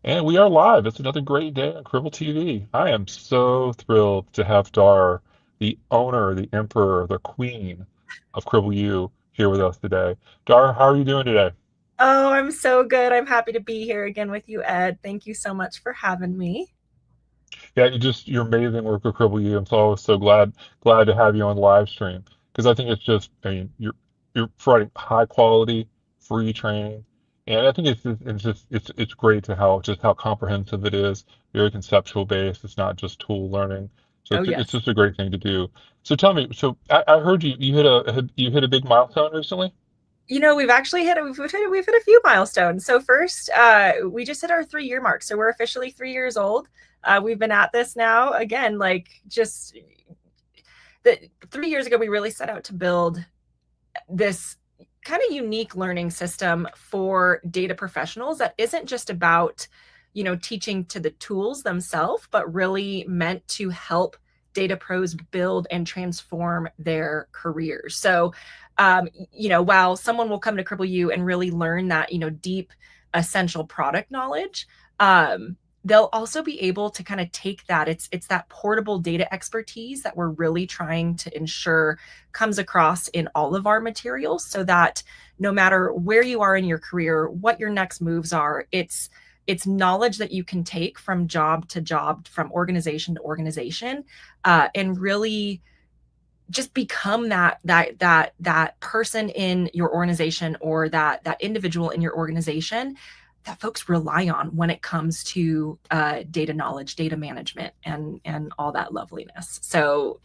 And we are live. It's another great day on Cribl TV. I am so thrilled to have Dar, the owner, the emperor, the queen of Cribl U, here with us today. Dar, how are you doing today? Oh, I'm so good. I'm happy to be here again with you, Ed. Thank you so much for having me. Yeah, you're amazing work with Cribl U. I'm so glad to have you on the live stream because I think it's just I mean you're providing high quality free training, and I think it's great to how comprehensive it is, very conceptual based. It's not just tool learning, so Oh, it's yes. just a great thing to do. So tell me, I heard you hit a big milestone recently. We've actually hit a few milestones. So first, we just hit our 3 year mark. So we're officially 3 years old. We've been at this now again, like just the 3 years ago, we really set out to build this kind of unique learning system for data professionals that isn't just about teaching to the tools themselves, but really meant to help data pros build and transform their careers. So while someone will come to Cribl U and really learn that deep essential product knowledge, they'll also be able to kind of take that. It's that portable data expertise that we're really trying to ensure comes across in all of our materials, so that no matter where you are in your career, what your next moves are, it's knowledge that you can take from job to job, from organization to organization, and really just become that person in your organization, or that individual in your organization that folks rely on when it comes to data knowledge, data management, and all that loveliness. So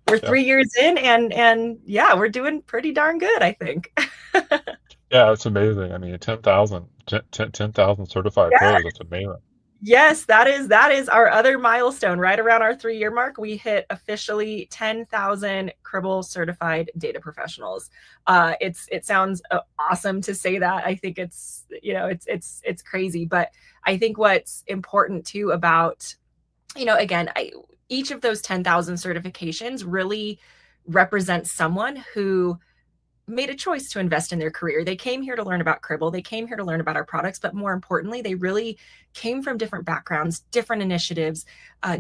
we're Yeah, 3 years in, and yeah, we're doing pretty darn good, I think. yeah, it's amazing. I mean, 10,000 certified Yeah. pros. That's amazing. Yes, that is our other milestone. Right around our 3 year mark, we hit officially 10,000 Cribl certified data professionals. It sounds awesome to say that. I think it's crazy, but I think what's important too about again, each of those 10,000 certifications really represents someone who made a choice to invest in their career. They came here to learn about Cribl. They came here to learn about our products, but more importantly, they really came from different backgrounds, different initiatives,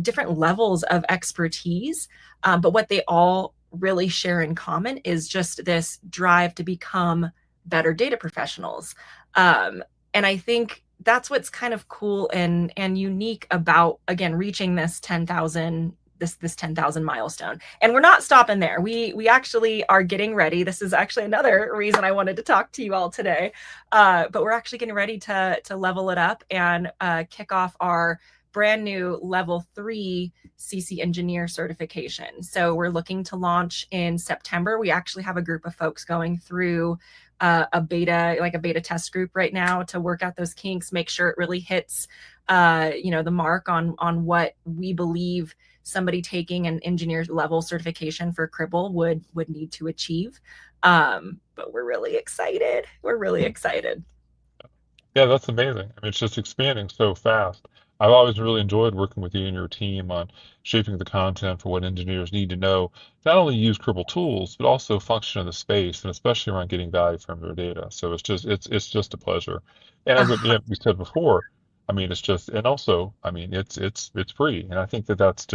different levels of expertise. But what they all really share in common is just this drive to become better data professionals. And I think that's what's kind of cool and unique about, again, reaching this 10,000 this 10,000 milestone. And we're not stopping there. We actually are getting ready. This is actually another reason I wanted to talk to you all today. But we're actually getting ready to level it up and kick off our brand new level 3 CC engineer certification. So we're looking to launch in September. We actually have a group of folks going through a beta test group right now to work out those kinks, make sure it really hits the mark on what we believe somebody taking an engineer level certification for Cribl would need to achieve. But we're really excited. We're really excited. Yeah, that's amazing. I mean, it's just expanding so fast. I've always really enjoyed working with you and your team on shaping the content for what engineers need to know, not only use Cribl tools, but also function in the space, and especially around getting value from their data. So it's just a pleasure. And as Uh, we said before, I mean, it's just and also, I mean, it's free, and I think that's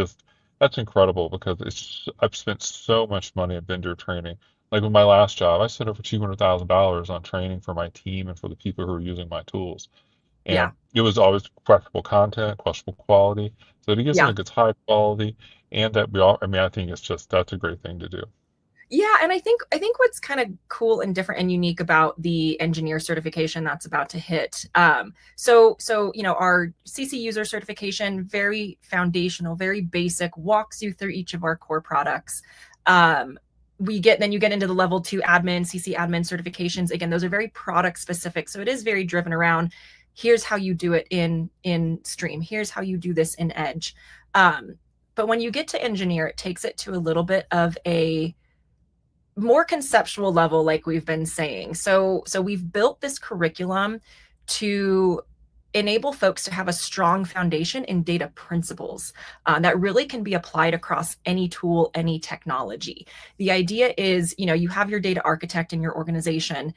incredible because I've spent so much money on vendor training. Like with my last job, I spent over $200,000 on training for my team and for the people who are using my tools. yeah, And it was always questionable content, questionable quality. So to get yeah. something that's high quality and that we all, I mean, I think that's a great thing to do. Yeah, and I think what's kind of cool and different and unique about the engineer certification that's about to hit. Our CC user certification, very foundational, very basic, walks you through each of our core products. Then you get into the level 2 admin, CC admin certifications. Again, those are very product specific, so it is very driven around. Here's how you do it in Stream. Here's how you do this in Edge. But when you get to engineer, it takes it to a little bit of a more conceptual level, like we've been saying. So we've built this curriculum to enable folks to have a strong foundation in data principles that really can be applied across any tool, any technology. The idea is, you have your data architect in your organization.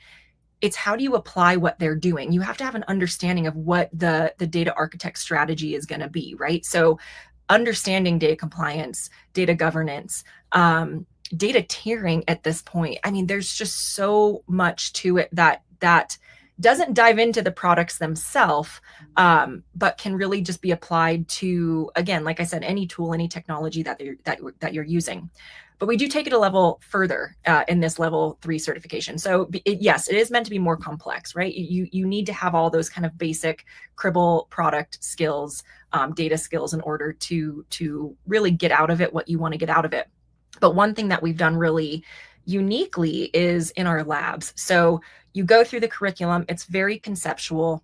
it's how do you apply what they're doing. You have to have an understanding of what the data architect strategy is going to be, right? So understanding data compliance, data governance, data tiering at this point. I mean, there's just so much to it that doesn't dive into the products themselves, but can really just be applied to, again, like I said, any tool, any technology that you're using. But we do take it a level further in this level 3 certification. So yes, it is meant to be more complex, right? You need to have all those kind of basic Cribl product skills, data skills in order to really get out of it what you want to get out of it. But one thing that we've done really uniquely is in our labs. So you go through the curriculum, it's very conceptual.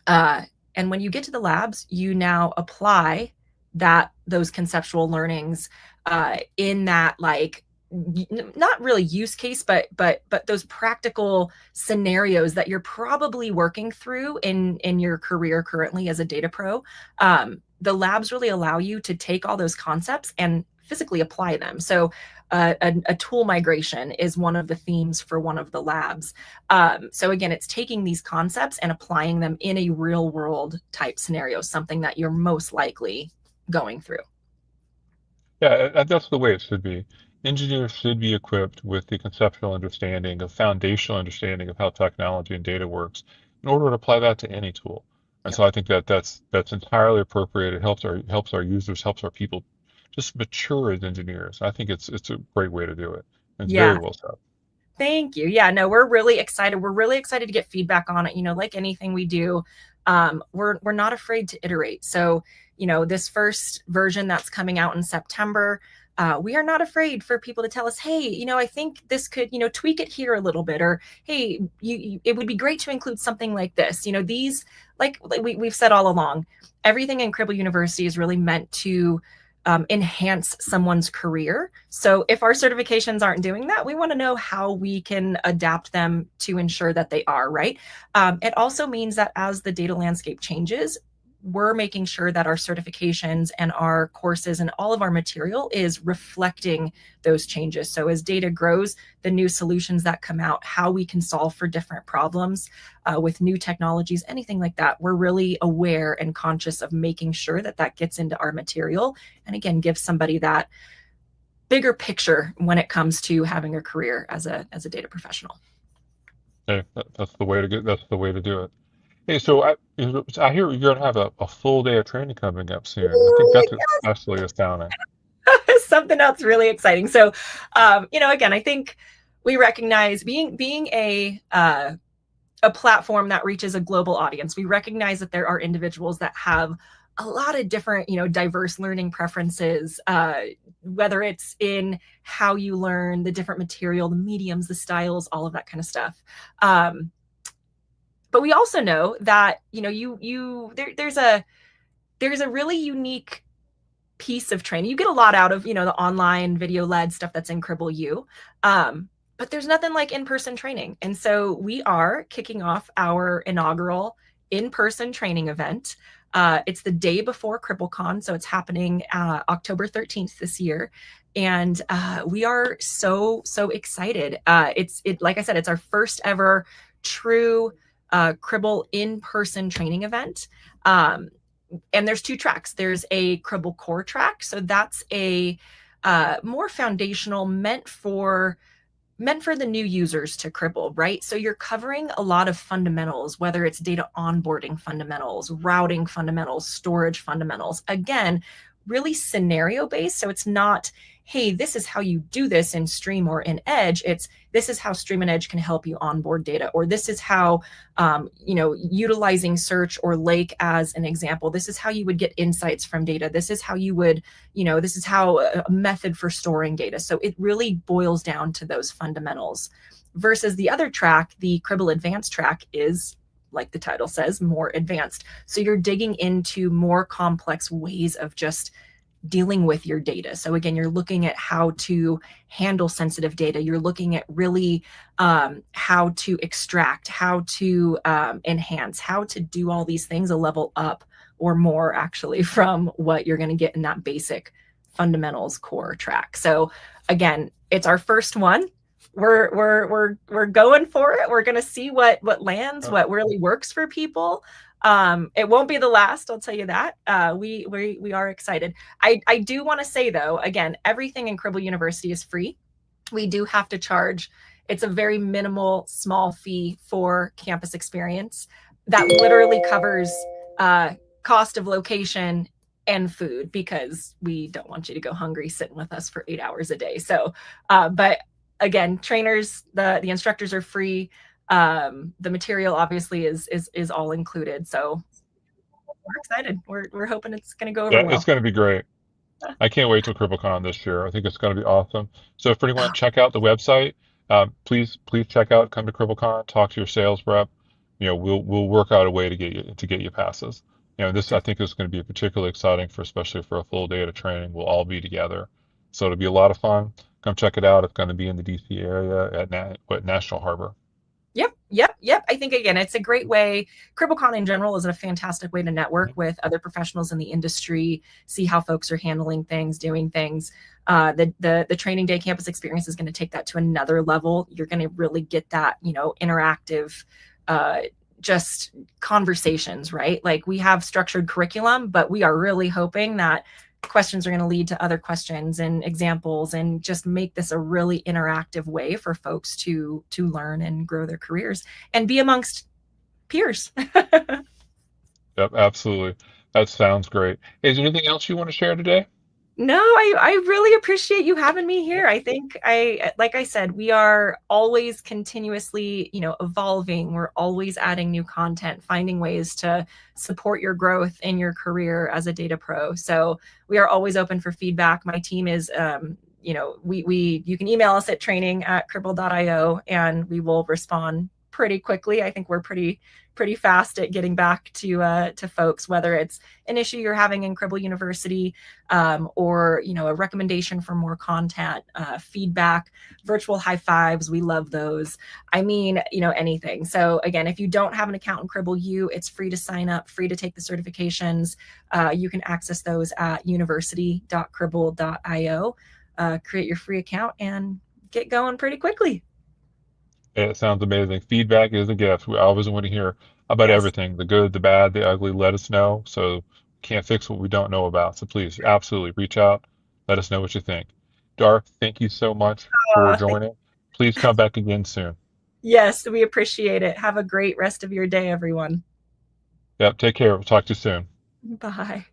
And when you get to the labs, you now apply those conceptual learnings in that, like, not really use case, but those practical scenarios that you're probably working through in your career currently as a data pro. The labs really allow you to take all those concepts and physically apply them. So a tool migration is one of the themes for one of the labs. So again, it's taking these concepts and applying them in a real world type scenario, something that you're most likely going through. Yeah, and that's the way it should be. Engineers should be equipped with the conceptual understanding, a foundational understanding of how technology and data works in order to apply that to any tool. And Yep. so I think that's entirely appropriate. It helps our users, helps our people just mature as engineers. I think it's a great way to do it. And it's very Yeah. well said. Thank you. Yeah, no, we're really excited. We're really excited to get feedback on it. Like anything we do, we're not afraid to iterate. So, this first version that's coming out in September, we are not afraid for people to tell us, hey, I think this could, tweak it here a little bit, or hey, it would be great to include something like this. These, like we've said all along, everything in Cribl University is really meant to enhance someone's career. So if our certifications aren't doing that, we want to know how we can adapt them to ensure that they are, right? It also means that as the data landscape changes, we're making sure that our certifications and our courses and all of our material is reflecting those changes. So as data grows, the new solutions that come out, how we can solve for different problems with new technologies, anything like that, we're really aware and conscious of making sure that gets into our material. And again, give somebody that bigger picture when it comes to having a career as a data professional. Hey, that's the way to get. That's the way to do it. Hey, so I hear you're gonna have a full day of training coming up soon. I think Ooh, that's especially astounding. something else really exciting. So, again, I think we recognize being a platform that reaches a global audience. We recognize that there are individuals that have a lot of different, diverse learning preferences, whether it's in how you learn, the different material, the mediums, the styles, all of that kind of stuff. But we also know that, there's a really unique piece of training. You get a lot out of, the online video led stuff that's in Cribl U. But there's nothing like in-person training. And so we are kicking off our inaugural in-person training event. It's the day before CriblCon, so it's happening October 13th this year. And we are so excited. Like I said, it's our first ever true Cribl in-person training event. And there's 2 tracks. There's a Cribl core track. So that's a more foundational, meant for the new users to Cribl, right? So you're covering a lot of fundamentals, whether it's data onboarding fundamentals, routing fundamentals, storage fundamentals. Again, really scenario based. So it's not, hey, this is how you do this in Stream or in Edge. It's, this is how Stream and Edge can help you onboard data, or this is how, utilizing Search or Lake as an example, this is how you would get insights from data. This is how you would, this is how a method for storing data. So it really boils down to those fundamentals, versus the other track, the Cribl Advanced track, is, like the title says, more advanced. So you're digging into more complex ways of just dealing with your data. So again, you're looking at how to handle sensitive data. You're looking at really how to extract, how to enhance, how to do all these things a level up or more, actually, from what you're going to get in that basic fundamentals core track. So again, it's our first one. we're going for it. We're gonna see what lands, Uh, what really works for people. It won't be the last, I'll tell you that. We are excited. I do want to say though, again, everything in Cribl University is free. We do have to charge. It's a very minimal, small fee for campus experience that literally covers uh, cost of location and food because we don't want you to go hungry sitting with us for 8 hours a day. So, but again, trainers, the instructors are free. The material obviously is all included. So we're excited. We're hoping it's going to go over yeah, it's well. going to be great. I can't wait till CribbleCon this year. I think it's going to be awesome. So if anyone check out the website, please check out. Come to CribbleCon, talk to your sales rep. We'll work out a way to get you passes. This I think is going to be particularly exciting for especially for a full day of training. We'll all be together, so it'll be a lot of fun. Come check it out. It's going to be in the DC area at National Harbor. Yep. I think again, it's a great way. CribbleCon in general is a fantastic way to network with other professionals in the industry, see how folks are handling things, doing things. The training day campus experience is going to take that to another level. You're going to really get that, interactive, just conversations, right? Like we have structured curriculum, but we are really hoping that questions are going to lead to other questions and examples and just make this a really interactive way for folks to learn and grow their careers and be amongst peers. Yep, absolutely. That sounds great. Is there anything else you want to share today? No, I really appreciate you having me here. I think like I said, we are always continuously, evolving. We're always adding new content, finding ways to support your growth in your career as a data pro. So we are always open for feedback. My team is, you can email us at training@cribl.io and we will respond pretty quickly. I think we're pretty fast at getting back to folks, whether it's an issue you're having in Cribl University, or a recommendation for more content, feedback, virtual high fives. We love those. I mean, anything. So again, if you don't have an account in Cribl U, it's free to sign up, free to take the certifications. You can access those at university.cribl.io. Create your free account and get going pretty quickly. It sounds amazing. Feedback is a gift. We always want to hear about Yes. everything, the good, the bad, the ugly. Let us know. So we can't fix what we don't know about. So please, absolutely reach out. Let us know what you think. Dark, thank you so much for Thank joining. Please come back again soon. Yes, we appreciate it. Have a great rest of your day, everyone. Yep, take care. We'll talk to you soon. Bye.